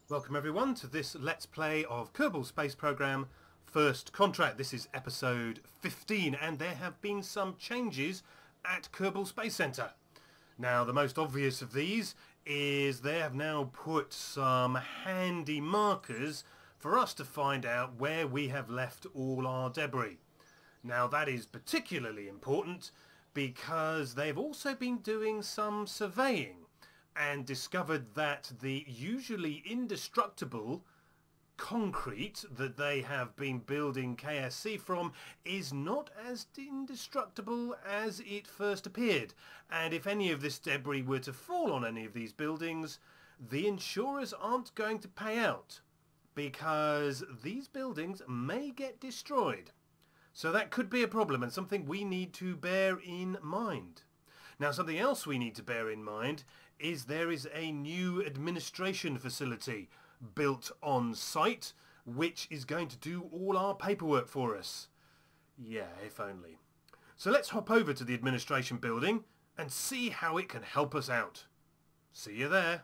Welcome everyone to this Let's Play of Kerbal Space Program First Contract. This is episode 15 and there have been some changes at Kerbal Space Centre. Now the most obvious of these is they have now put some handy markers for us to find out where we have left all our debris. Now that is particularly important because they've also been doing some surveying and discovered that the usually indestructible concrete that they have been building KSC from is not as indestructible as it first appeared. And if any of this debris were to fall on any of these buildings, the insurers aren't going to pay out because these buildings may get destroyed. So that could be a problem and something we need to bear in mind. Now something else we need to bear in mind is there is a new administration facility built on site which is going to do all our paperwork for us. Yeah, if only. So let's hop over to the administration building and see how it can help us out. See you there.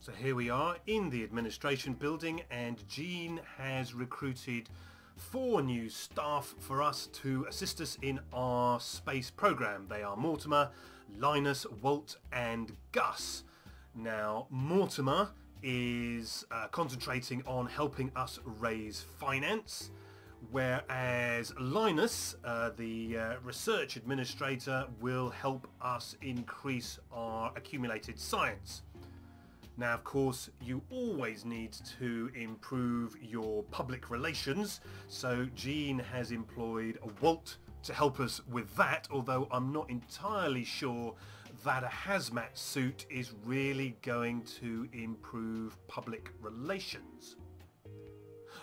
So here we are in the administration building and Jean has recruited 4 new staff for us to assist us in our space program. They are Mortimer, Linus, Walt and Gus. Now Mortimer is concentrating on helping us raise finance, whereas Linus, the research administrator, will help us increase our accumulated science. Now, of course, you always need to improve your public relations, so Jean has employed Walt to help us with that, although I'm not entirely sure that a hazmat suit is really going to improve public relations.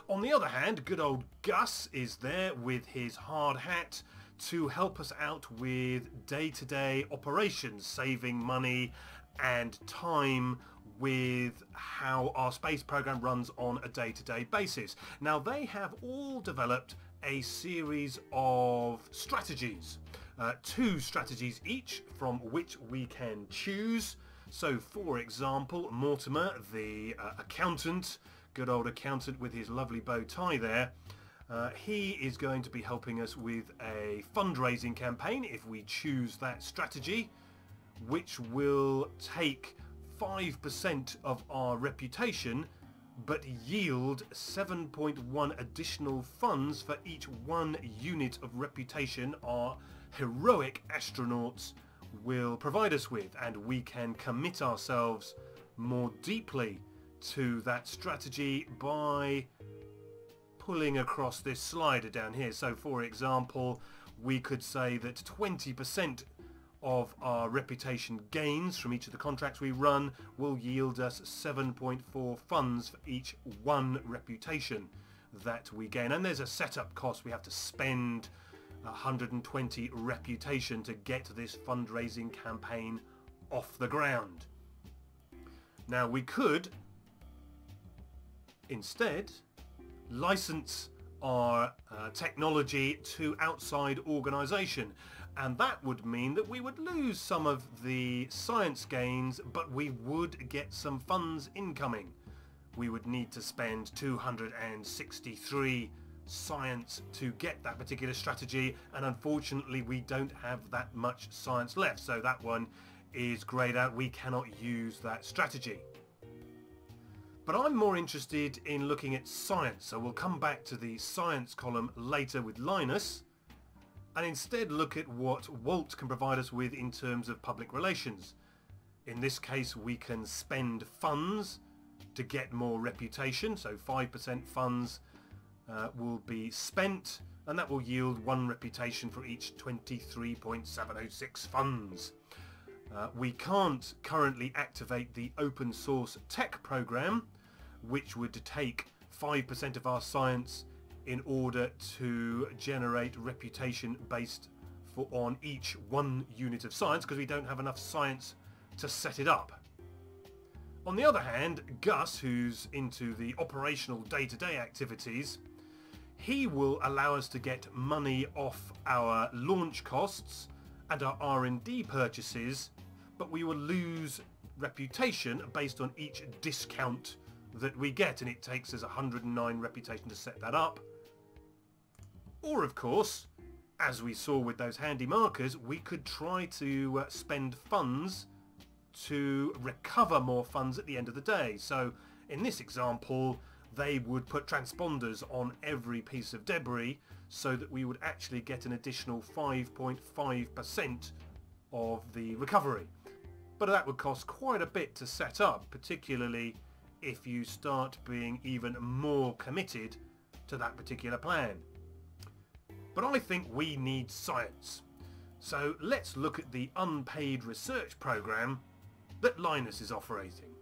On the other hand, good old Gus is there with his hard hat to help us out with day-to-day operations, saving money and time with how our space program runs on a day-to-day basis. Now they have all developed a series of strategies, 2 strategies each from which we can choose. So for example, Mortimer, the accountant, good old accountant with his lovely bow tie there, he is going to be helping us with a fundraising campaign if we choose that strategy, which will take 5% of our reputation but yield 7.1 additional funds for each 1 unit of reputation our heroic astronauts will provide us with, and we can commit ourselves more deeply to that strategy by pulling across this slider down here. So for example, we could say that 20% of our reputation gains from each of the contracts we run will yield us 7.4 funds for each 1 reputation that we gain. And there's a setup cost. We have to spend 120 reputation to get this fundraising campaign off the ground. Now we could instead license our technology to outside organisation, and that would mean that we would lose some of the science gains, but we would get some funds incoming. We would need to spend 263 science to get that particular strategy, and unfortunately we don't have that much science left, so that one is greyed out. We cannot use that strategy. But I'm more interested in looking at science, so we'll come back to the science column later with Linus and instead look at what Walt can provide us with in terms of public relations. In this case we can spend funds to get more reputation, so 5% funds will be spent, and that will yield 1 reputation for each 23.706 funds. We can't currently activate the open source tech program, which would take 5% of our science in order to generate reputation based on each 1 unit of science, because we don't have enough science to set it up. On the other hand, Gus, who's into the operational day-to-day activities, he will allow us to get money off our launch costs and our R&D purchases, but we will lose reputation based on each discount that we get, and it takes us 109 reputation to set that up. Or of course, as we saw with those handy markers, we could try to spend funds to recover more funds at the end of the day. So in this example, they would put transponders on every piece of debris so that we would actually get an additional 5.5% of the recovery. But that would cost quite a bit to set up, particularly if you start being even more committed to that particular plan. But I think we need science. So let's look at the unpaid research program that Linus is operating.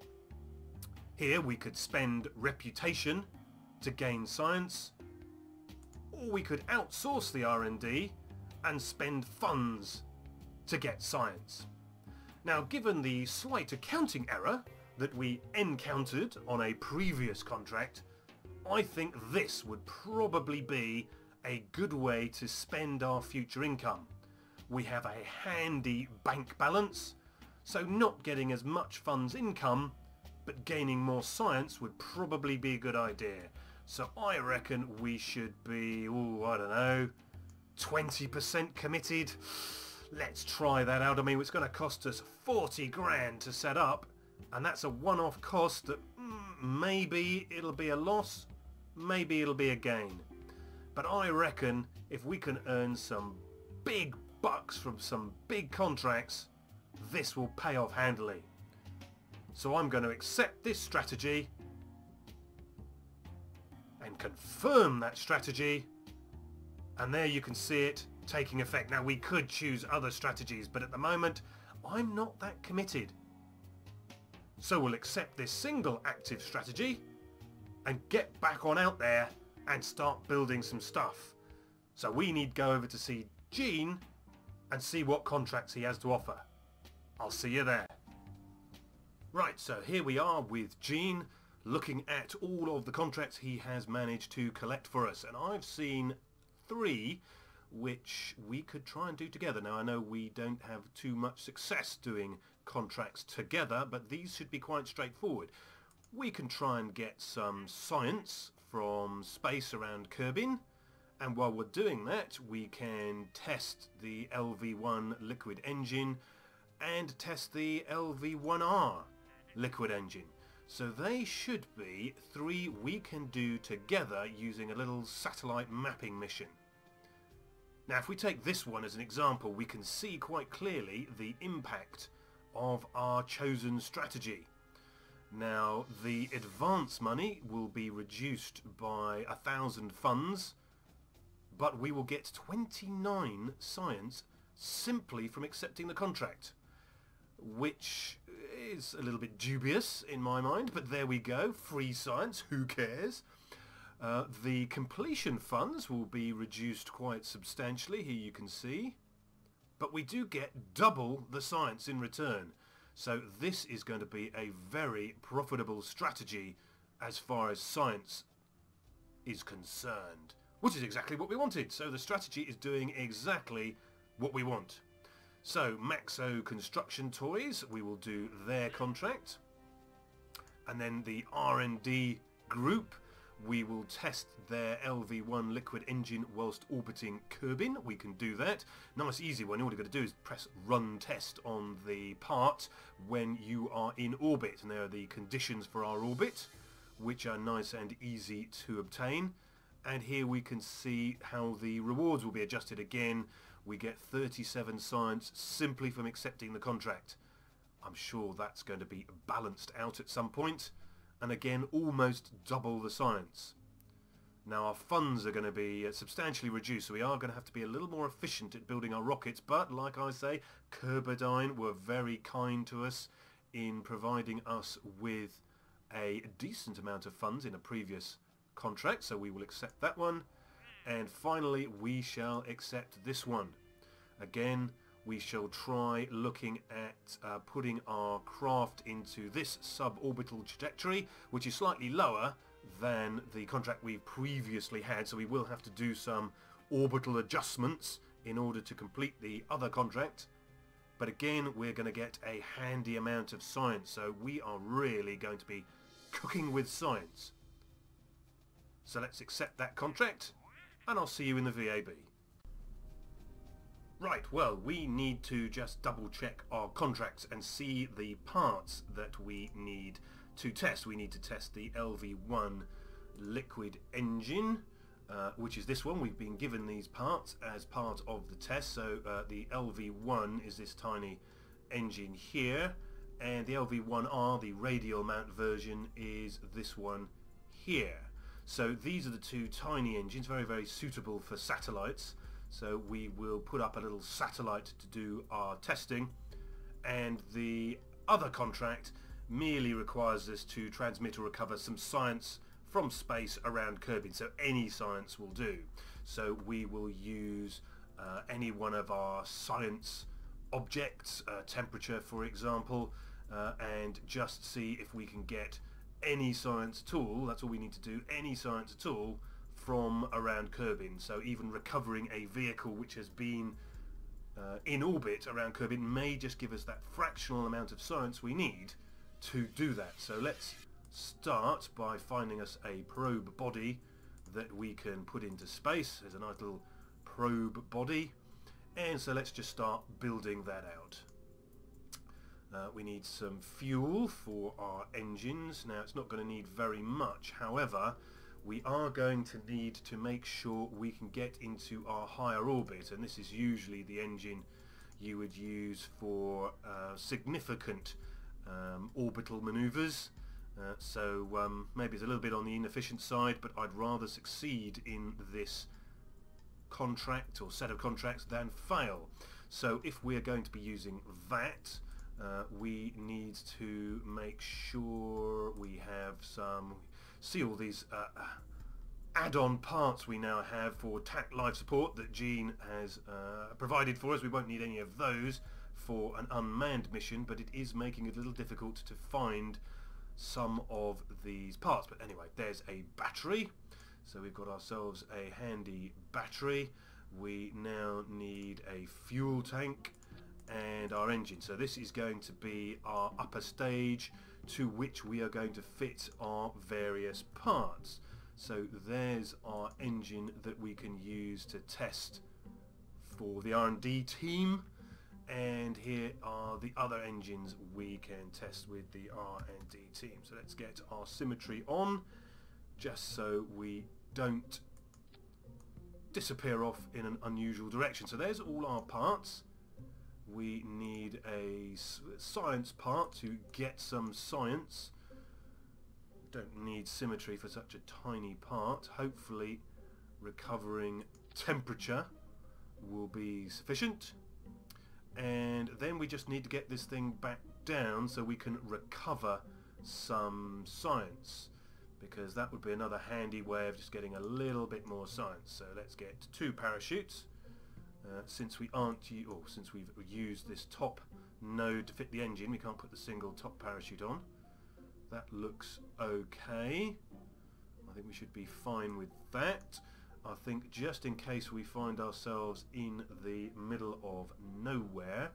Here we could spend reputation to gain science, or we could outsource the R&D and spend funds to get science. Now, given the slight accounting error that we encountered on a previous contract, I think this would probably be a good way to spend our future income. We have a handy bank balance, so not getting as much funds income but gaining more science would probably be a good idea. So I reckon we should be, I don't know, 20% committed. Let's try that out. I mean, it's going to cost us 40 grand to set up, and that's a one-off cost that maybe it'll be a loss, maybe it'll be a gain. But I reckon if we can earn some big bucks from some big contracts, this will pay off handily. So I'm going to accept this strategy and confirm that strategy, and there you can see it taking effect. Now, we could choose other strategies, but at the moment I'm not that committed. So we'll accept this single active strategy and get back on out there and start building some stuff. So we need to go over to see Gene and see what contracts he has to offer. I'll see you there. Right, so here we are with Gene looking at all of the contracts he has managed to collect for us, and I've seen 3 which we could try and do together. Now, I know we don't have too much success doing contracts together, but these should be quite straightforward. We can try and get some science from space around Kerbin, and while we're doing that we can test the LV1 liquid engine and test the LV1R liquid engine. So they should be 3 we can do together using a little satellite mapping mission. Now, if we take this one as an example, we can see quite clearly the impact of our chosen strategy. Now, the advance money will be reduced by 1,000 funds, but we will get 29 science simply from accepting the contract, which is a little bit dubious in my mind, but there we go. Free science, who cares? The completion funds will be reduced quite substantially, here you can see, but we do get double the science in return. So this is going to be a very profitable strategy as far as science is concerned, which is exactly what we wanted. So the strategy is doing exactly what we want. So Maxo Construction Toys, we will do their contract, and then the R&D group, we will test their LV1 liquid engine whilst orbiting Kerbin. We can do that. Nice easy one. All you've got to do is press run test on the part when you are in orbit, and there are the conditions for our orbit, which are nice and easy to obtain. And here we can see how the rewards will be adjusted again. We get 37 science simply from accepting the contract. I'm sure that's going to be balanced out at some point. And again, almost double the science. Now, our funds are going to be substantially reduced, so we are going to have to be a little more efficient at building our rockets. But like I say, Kerberdine were very kind to us in providing us with a decent amount of funds in a previous contract, so we will accept that one. And finally, we shall accept this one. Again, we shall try looking at putting our craft into this suborbital trajectory, which is slightly lower than the contract we previously had, so we will have to do some orbital adjustments in order to complete the other contract. But again, we're going to get a handy amount of science, so we are really going to be cooking with science. So let's accept that contract, and I'll see you in the VAB. Right, well, we need to just double check our contracts and see the parts that we need to test. We need to test the LV1 liquid engine, which is this one. We've been given these parts as part of the test. So the LV1 is this tiny engine here, and the LV1R, the radial mount version, is this one here. So these are the two tiny engines, very, very suitable for satellites. So we will put up a little satellite to do our testing, and the other contract merely requires us to transmit or recover some science from space around Kerbal, so any science will do. So we will use any one of our science objects, temperature for example, and just see if we can get any science at all. That's all we need to do, any science at all from around Kerbal. So even recovering a vehicle which has been in orbit around Kerbal may just give us that fractional amount of science we need to do that. So let's start by finding us a probe body that we can put into space. There's a nice little probe body, and so let's just start building that out. We need some fuel for our engines. Now it's not going to need very much, however we are going to need to make sure we can get into our higher orbit, and this is usually the engine you would use for significant orbital maneuvers. So maybe it's a little bit on the inefficient side, but I'd rather succeed in this contract or set of contracts than fail. So if we're going to be using that, we need to make sure we have some, see all these add-on parts we now have for TAC life support that Gene has provided for us. We won't need any of those for an unmanned mission, but it is making it a little difficult to find some of these parts. But anyway, there's a battery, so we've got ourselves a handy battery. We now need a fuel tank and our engine. So this is going to be our upper stage to which we are going to fit our various parts. So there's our engine that we can use to test for the R&D team, and here are the other engines we can test with the R&D team. So let's get our symmetry on, just so we don't disappear off in an unusual direction. So there's all our parts. We need a science part to get some science. Don't need symmetry for such a tiny part. Hopefully recovering temperature will be sufficient. And then we just need to get this thing back down so we can recover some science, because that would be another handy way of just getting a little bit more science. So let's get 2 parachutes. Since we've used this top node to fit the engine, we can't put the single top parachute on. That looks okay. I think we should be fine with that. I think just in case we find ourselves in the middle of nowhere,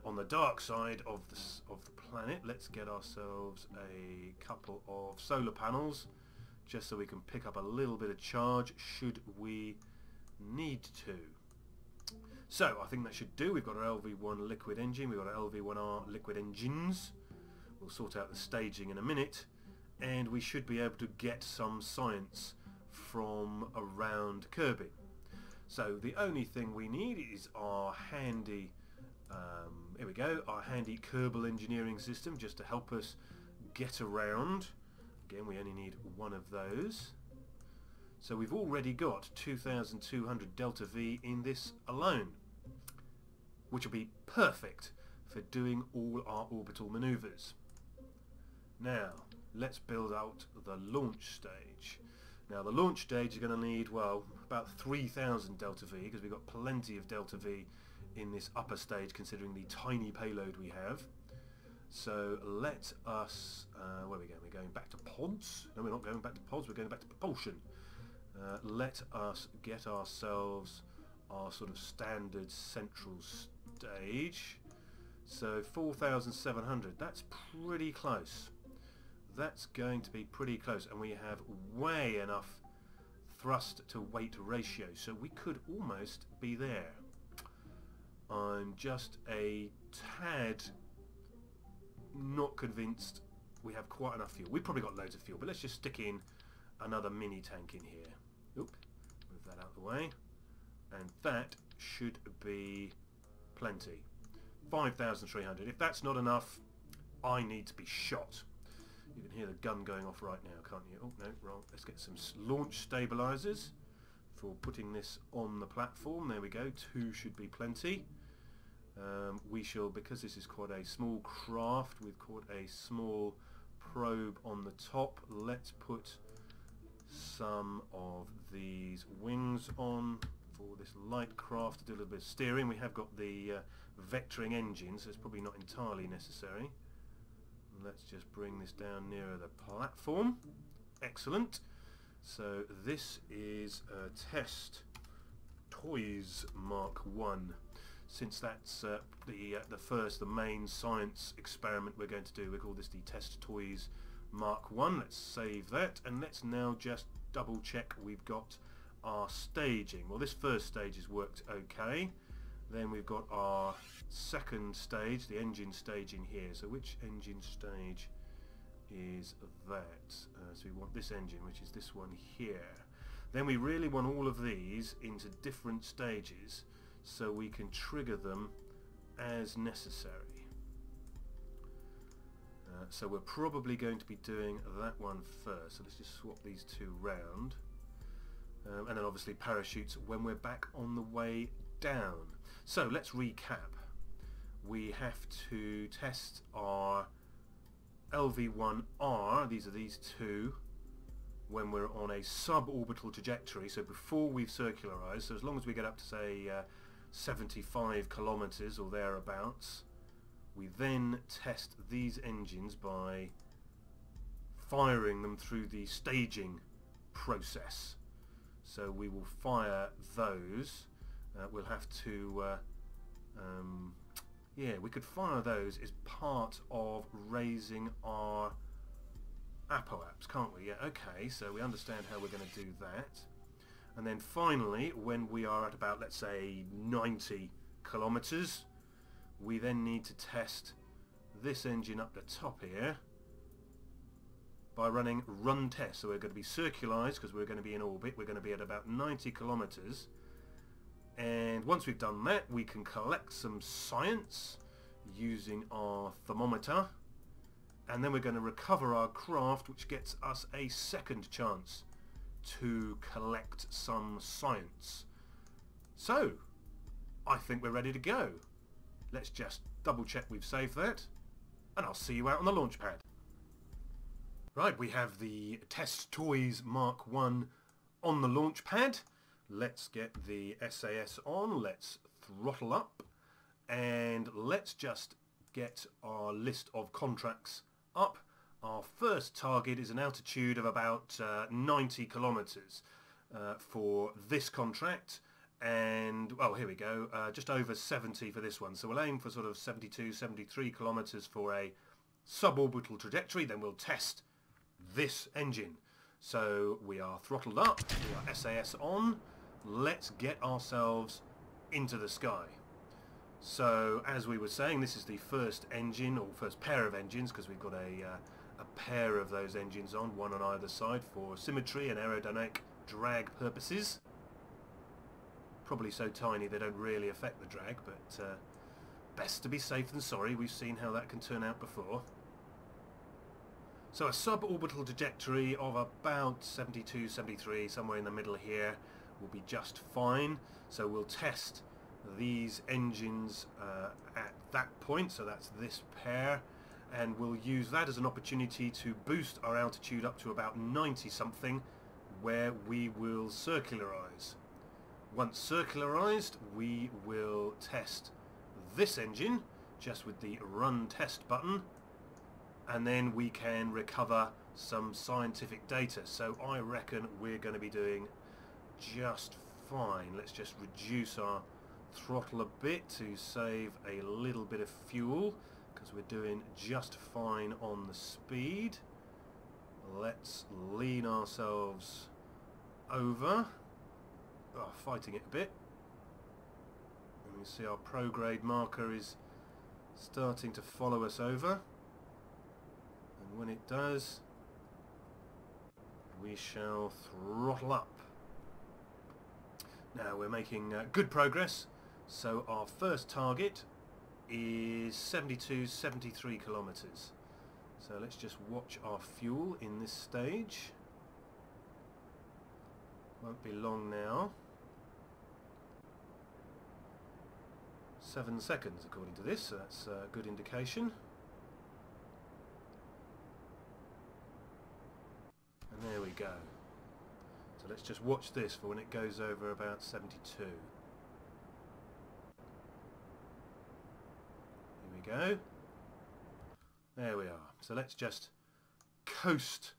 on the dark side of the planet, let's get ourselves a couple of solar panels, just so we can pick up a little bit of charge should we need to. So I think that should do. We've got our LV1 liquid engine, we've got our LV1R liquid engines. We'll sort out the staging in a minute, and we should be able to get some science from around Kerbal. So the only thing we need is our handy, here we go, our handy Kerbal engineering system, just to help us get around. Again, we only need one of those. So we've already got 2,200 delta V in this alone, which will be perfect for doing all our orbital maneuvers. Now, let's build out the launch stage. Now, the launch stage is going to need, well, about 3,000 delta V, because we've got plenty of delta V in this upper stage, considering the tiny payload we have. So let us, where are we going? We're going back to pods? No, we're not going back to pods, we're going back to propulsion. Let us get ourselves our sort of standard central stage. So 4,700. That's pretty close. That's going to be pretty close, and we have way enough thrust to weight ratio, so we could almost be there. I'm just a tad not convinced we have quite enough fuel. We've probably got loads of fuel, but let's just stick in another mini tank in here. Oop, move that out of the way. And that should be plenty. 5,300. If that's not enough, I need to be shot. You can hear the gun going off right now, can't you? Oh, no, wrong. Let's get some launch stabilizers for putting this on the platform. There we go. 2 should be plenty. We shall, because this is quite a small craft, we've got a small probe on the top. Let's put some of these wings on for this light craft to do a little bit of steering. We have got the vectoring engine, so it's probably not entirely necessary. Let's just bring this down nearer the platform. Excellent. So this is Test Toys Mark 1. Since that's the main science experiment we're going to do, we call this the Test Toys Mark 1. Let's save that, and let's now just double check we've got our staging. Well, this first stage has worked okay. Then we've got our second stage, the engine stage in here. So which engine stage is that? So we want this engine, which is this one here. Then we really want all of these into different stages so we can trigger them as necessary. So we're probably going to be doing that one first. So let's just swap these two round. And then obviously parachutes when we're back on the way down. So let's recap. We have to test our LV1R, these are these two, when we're on a suborbital trajectory, so before we've circularized. So as long as we get up to say 75 kilometers or thereabouts, we then test these engines by firing them through the staging process. So we will fire those. We'll have to yeah, we could fire those as part of raising our apoaps, can't we? Yeah, okay, so we understand how we're going to do that. And then finally, when we are at about, let's say, 90 kilometers, we then need to test this engine up the top here by running run tests. So we're going to be circularized because we're going to be in orbit. We're going to be at about 90 kilometers. And once we've done that, we can collect some science using our thermometer, and then we're going to recover our craft, which gets us a second chance to collect some science. So I think we're ready to go. Let's just double check we've saved that, and I'll see you out on the launch pad. Right, we have the Test Toys Mark 1 on the launch pad. Let's get the SAS on, let's throttle up, and let's just get our list of contracts up. Our first target is an altitude of about 90 kilometers for this contract, and, well, here we go, just over 70 for this one. So we'll aim for sort of 72, 73 kilometers for a suborbital trajectory, then we'll test this engine. So we are throttled up, we are SAS on. Let's get ourselves into the sky. So as we were saying, this is the first engine, or first pair of engines, because we've got a pair of those engines on, one on either side for symmetry and aerodynamic drag purposes. Probably so tiny they don't really affect the drag, but best to be safe than sorry. We've seen how that can turn out before. So a suborbital trajectory of about 72, 73, somewhere in the middle here, will be just fine. So we'll test these engines at that point, so that's this pair, and we'll use that as an opportunity to boost our altitude up to about 90 something, where we will circularize. Once circularized, we will test this engine just with the run test button, and then we can recover some scientific data. So I reckon we're going to be doing just fine. Let's just reduce our throttle a bit to save a little bit of fuel because we're doing just fine on the speed. Let's lean ourselves over, fighting it a bit. And you see our prograde marker is starting to follow us over, and when it does we shall throttle up. Now we're making good progress, so our first target is 73 kilometers. So let's just watch our fuel in this stage. Won't be long now. 7 seconds according to this, so that's a good indication. And there we go. So let's just watch this for when it goes over about 72. Here we go. There we are. So let's just coast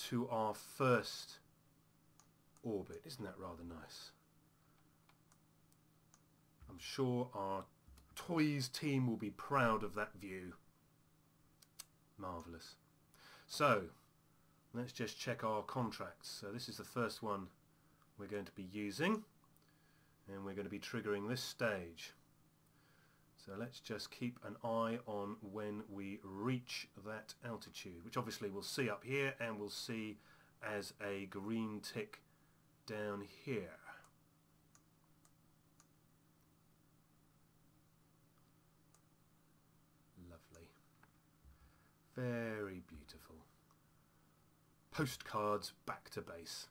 to our first orbit. Isn't that rather nice? I'm sure our Toys team will be proud of that view. Marvellous. So let's just check our contracts. So this is the first one we're going to be using, and we're going to be triggering this stage. So let's just keep an eye on when we reach that altitude, which obviously we'll see up here and we'll see as a green tick down here. Lovely. Very beautiful. Postcards back to base.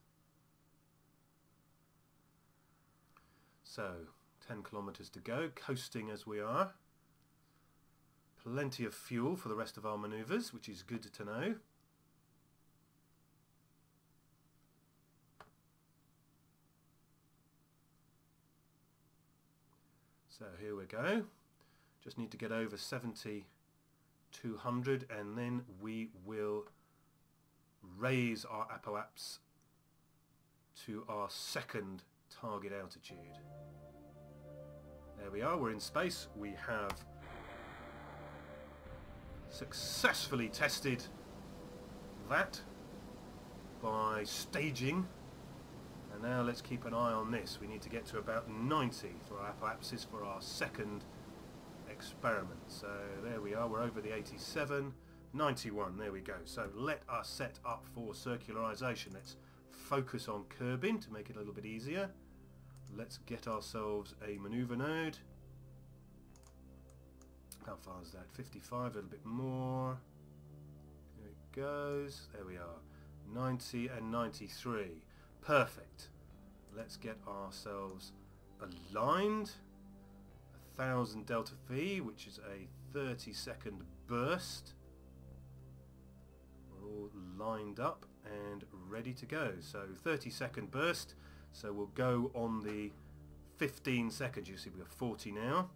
So 10 kilometers to go, coasting as we are. Plenty of fuel for the rest of our manoeuvres, which is good to know. So here we go. Just need to get over 7,200 and then we will raise our apoapse to our second target altitude. There we are, we're in space. We have successfully tested that by staging, and now let's keep an eye on this. We need to get to about 90 for our apoapsis for our second experiment. So there we are, we're over the 87, 91, there we go. So let us set up for circularization. Let's focus on curbing to make it a little bit easier. Let's get ourselves a maneuver node. How far is that? 55, a little bit more. Here it goes. There we are. 90 and 93. Perfect. Let's get ourselves aligned. 1000 delta V, which is a 30-second burst. We're all lined up and ready to go. So 30-second burst. So we'll go on the 15 seconds. You see we've got 40 now.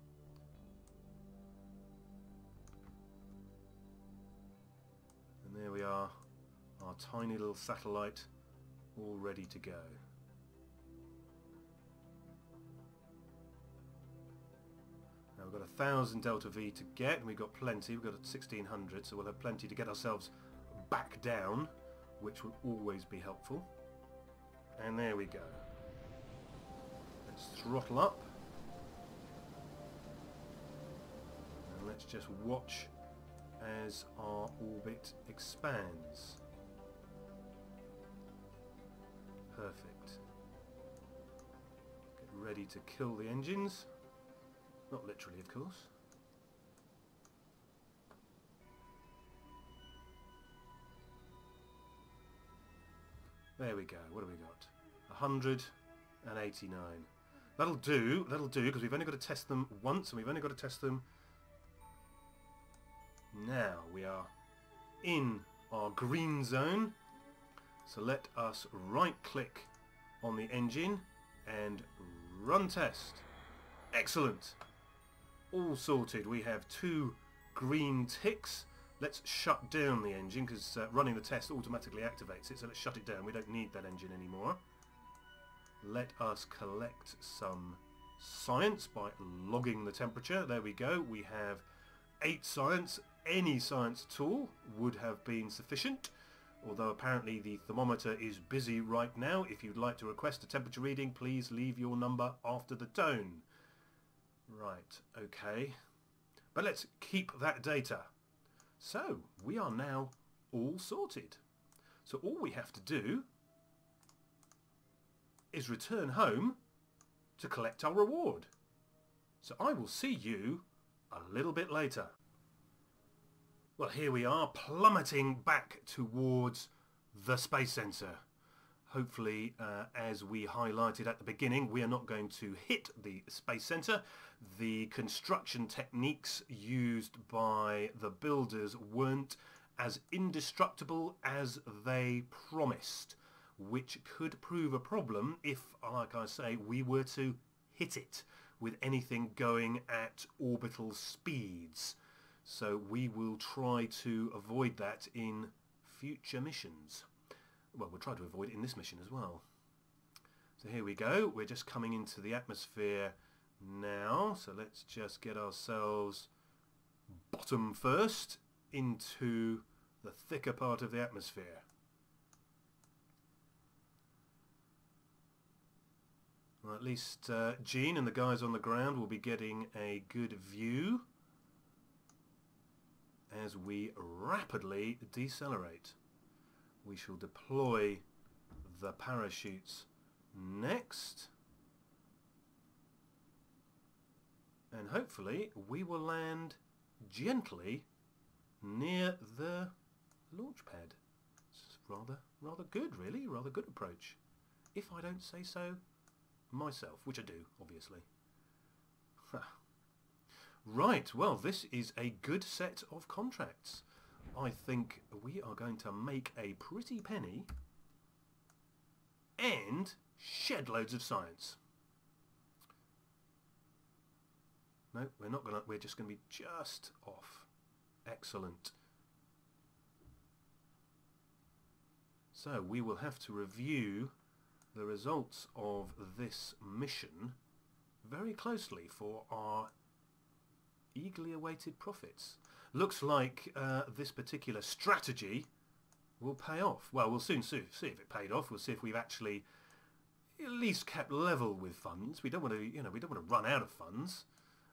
And there we are, our tiny little satellite all ready to go. Now we've got 1000 delta V to get, and we've got plenty. We've got 1600, so we'll have plenty to get ourselves back down, which will always be helpful. And there we go. Let's throttle up. And let's just watch as our orbit expands. Perfect. Get ready to kill the engines. Not literally, of course. There we go. What have we got? 189. That'll do, because we've only got to test them once, and we've only got to test them now. We are in our green zone, so let us right click on the engine and run test. Excellent. All sorted. We have 2 green ticks. Let's shut down the engine because running the test automatically activates it, so let's shut it down. We don't need that engine anymore. Let us collect some science by logging the temperature. There we go. We have 8 science. Any science at all would have been sufficient, although apparently the thermometer is busy right now. If you'd like to request a temperature reading, please leave your number after the tone. Right, okay. But let's keep that data. So, we are now all sorted. So all we have to do is return home to collect our reward. So I will see you a little bit later. Well, here we are, plummeting back towards the Space Centre. Hopefully, as we highlighted at the beginning, we are not going to hit the Space Centre. The construction techniques used by the builders weren't as indestructible as they promised, which could prove a problem if, like I say, we were to hit it with anything going at orbital speeds. So we will try to avoid that in future missions. Well, we'll try to avoid it in this mission as well. So here we go. We're just coming into the atmosphere now. So let's just get ourselves bottom first into the thicker part of the atmosphere. Well, at least Gene and the guys on the ground will be getting a good view as we rapidly decelerate. We shall deploy the parachutes next, and hopefully we will land gently near the launch pad. It's rather good, really, rather good approach, if I don't say so myself, which I do, obviously. Right, well, this is a good set of contracts. I think we are going to make a pretty penny and shed loads of science. No, we're not gonna, we're just going to be just off. Excellent. So we will have to review the results of this mission very closely for our eagerly awaited profits. Looks like this particular strategy will pay off. Well, we'll soon see if it paid off. We'll see if we've actually at least kept level with funds. We don't want to, we don't want to run out of funds.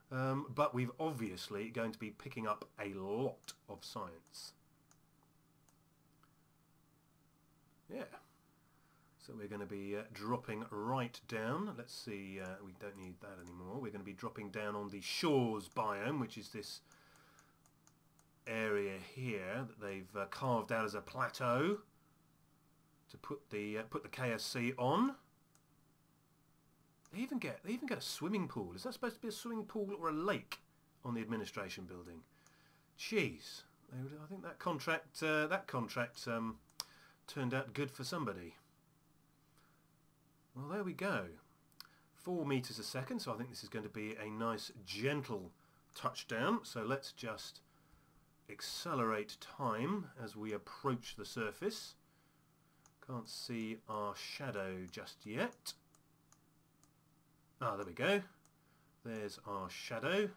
But we've obviously going to be picking up a lot of science. Yeah. So we're going to be dropping right down. Let's see, we don't need that anymore. We're going to be dropping down on the shores biome, which is this area here that they've carved out as a plateau to put the KSC on. They even get a swimming pool. Is that supposed to be a swimming pool or a lake on the administration building? Jeez, I think that contract turned out good for somebody. Well, there we go. 4 meters a second, so I think this is going to be a nice gentle touchdown. So let's just accelerate time as we approach the surface. Can't see our shadow just yet. Ah, there we go. There's our shadow.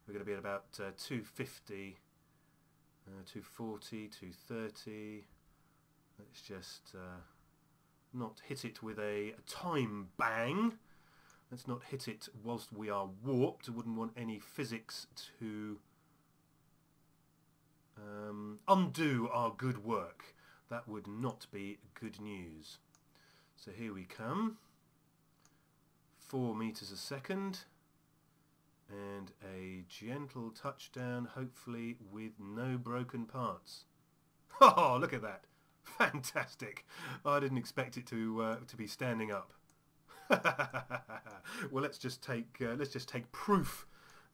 We're going to be at about 250, 240, 230. Let's just not hit it with a time bang. Let's not hit it whilst we are warped. I wouldn't want any physics to undo our good work. That would not be good news. So here we come. 4 meters a second. And a gentle touchdown, hopefully with no broken parts. Oh, look at that. Fantastic. I didn't expect it to be standing up. Well, let's just take proof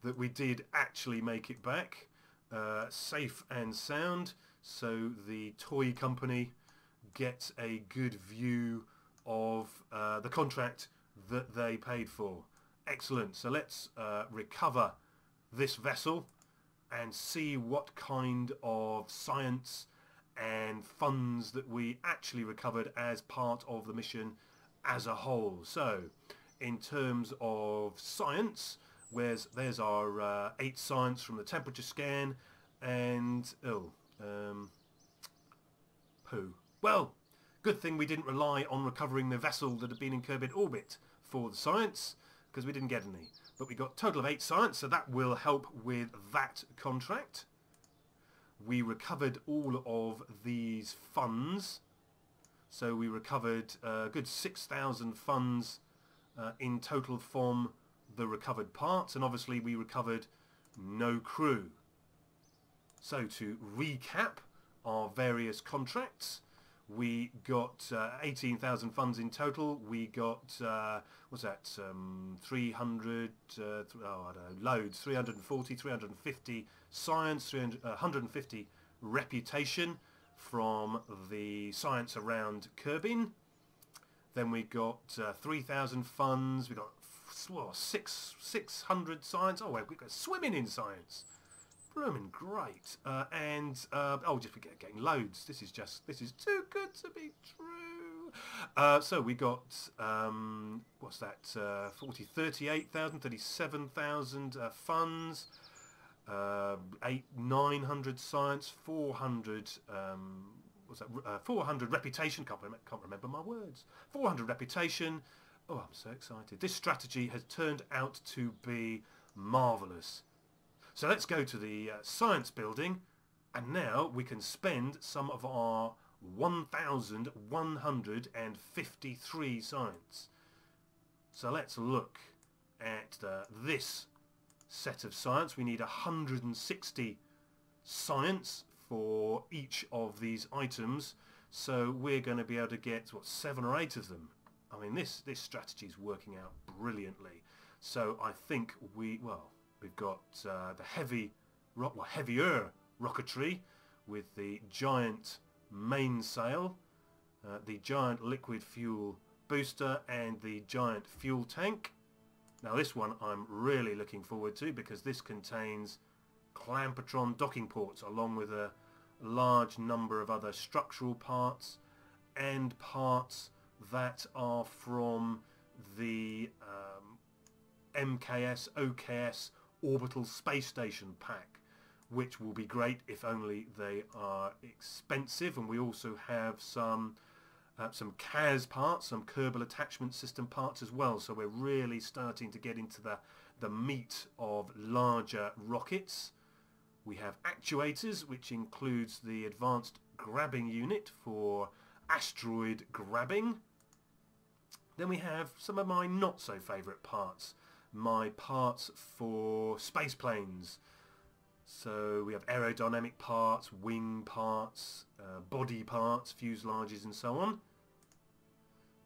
that we did actually make it back safe and sound, so the toy company gets a good view of the contract that they paid for. Excellent. So let's recover this vessel and see what kind of science and funds that we actually recovered as part of the mission as a whole. So in terms of science, there's our 8 science from the temperature scan, and poo. Well, good thing we didn't rely on recovering the vessel that had been in Kerbal orbit for the science, because we didn't get any. But we got a total of 8 science, so that will help with that contract. We recovered all of these funds. So we recovered a good 6,000 funds in total from the recovered parts, and obviously we recovered no crew. So to recap our various contracts, we got 18,000 funds in total. We got, what's that, 300, I don't know, loads, 340, 350 science, 150 reputation from the science around Kerbin. Then we got 3,000 funds. We got 600 science. Oh wait, we got swimming in science. Blooming great. Just forget getting loads. This is too good to be true. So we got what's that? 38,000, 37,000 funds. 900 science, 400 400 reputation. Can't remember my words. 400 reputation. Oh, I'm so excited. This strategy has turned out to be marvellous. So let's go to the science building, and now we can spend some of our 1,153 science. So let's look at this set of science. We need 160 science for each of these items, so we're going to be able to get 7 or 8 of them. I mean, this strategy is working out brilliantly. So I think we've got the heavier rocketry with the giant mainsail, the giant liquid fuel booster, and the giant fuel tank. Now this one I'm really looking forward to, because this contains Clampotron docking ports along with a large number of other structural parts and parts that are from the MKS, OKS orbital space station pack, which will be great if only they are expensive. And we also have some CAS parts, some Kerbal attachment system parts as well. So we're really starting to get into the meat of larger rockets. We have actuators, which includes the advanced grabbing unit for asteroid grabbing. Then we have some of my not so favourite parts, my parts for space planes. So we have aerodynamic parts, wing parts, body parts, fuselages and so on.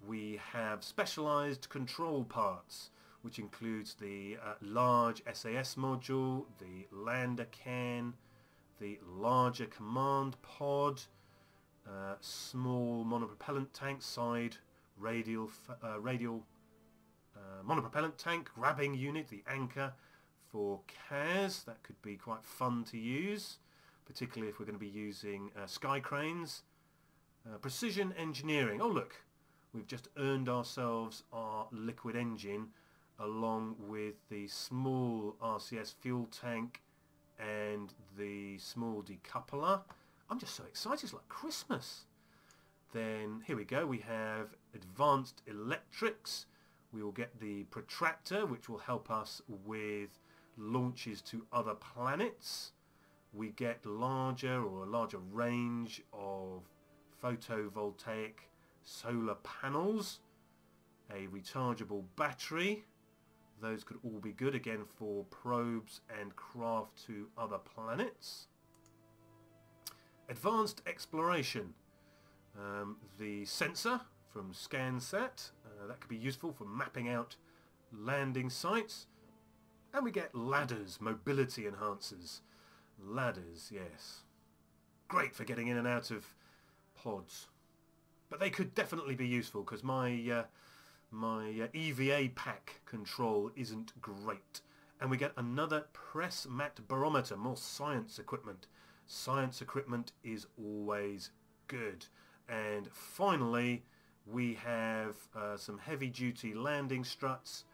We have specialised control parts, which includes the large SAS module, the lander can, the larger command pod, small monopropellant tank, side radial monopropellant tank, grabbing unit, the anchor for CAS. That could be quite fun to use, particularly if we're going to be using sky cranes. Precision engineering. Oh look, we've just earned ourselves our liquid engine along with the small RCS fuel tank and the small decoupler. I'm just so excited, it's like Christmas. Then here we go, we have advanced electrics. We will get the protractor, which will help us with launches to other planets. We get a larger range of photovoltaic solar panels, a rechargeable battery. Those could all be good again for probes and craft to other planets. Advanced exploration. The sensor from ScanSat, that could be useful for mapping out landing sites. And we get ladders, mobility enhancers. Ladders, yes. Great for getting in and out of pods. But they could definitely be useful, because my EVA pack control isn't great. And we get another press mat barometer, more science equipment. Science equipment is always good. And finally, We have some heavy-duty landing struts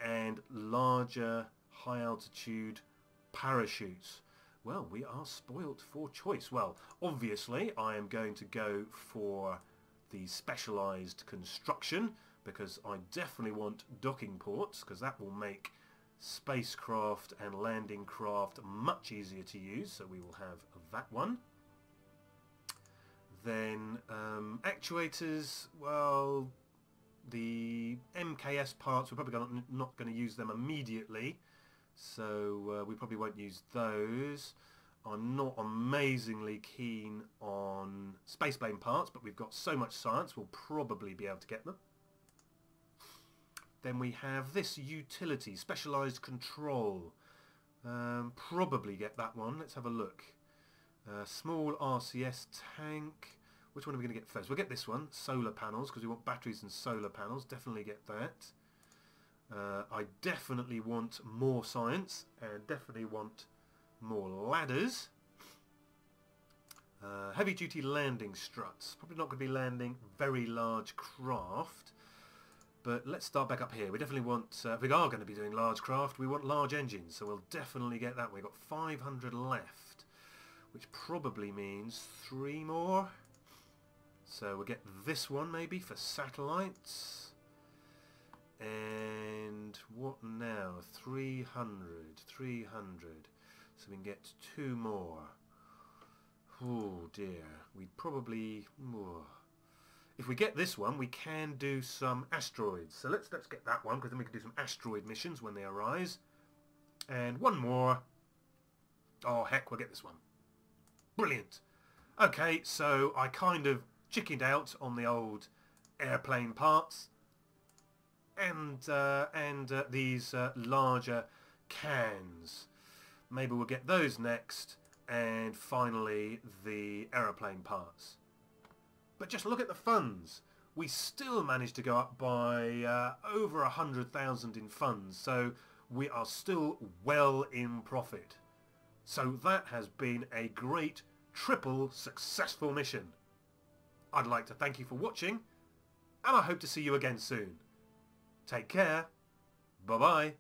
and larger high-altitude parachutes. Well, we are spoilt for choice. Well, obviously, I am going to go for the specialised construction because I definitely want docking ports, because that will make spacecraft and landing craft much easier to use, so we will have that one. Then actuators, well, the MKS parts, we're probably not going to use them immediately, so we probably won't use those. I'm not amazingly keen on spaceplane parts, but we've got so much science, we'll probably be able to get them. Then we have this utility, specialised control. Probably get that one. Let's have a look. Small RCS tank. Which one are we going to get first? We'll get this one, solar panels, because we want batteries and solar panels. Definitely get that. I definitely want more science, and definitely want more ladders. Heavy-duty landing struts. Probably not going to be landing very large craft. But let's start back up here. We definitely want, if we are going to be doing large craft, we want large engines. So we'll definitely get that. We've got 500 left, which probably means 3 more. So we'll get this one maybe for satellites. And what now? 300. So we can get 2 more. Oh dear. We'd probably... If we get this one, we can do some asteroids. So let's get that one, because then we can do some asteroid missions when they arise. And 1 more. Oh heck, we'll get this one. Brilliant. Okay, so I kind of chickened out on the old airplane parts. And these larger cans. Maybe we'll get those next. And finally, the aeroplane parts. But just look at the funds. We still managed to go up by over 100,000 in funds. So we are still well in profit. So that has been a great triple successful mission. I'd like to thank you for watching, and I hope to see you again soon. Take care. Bye-bye.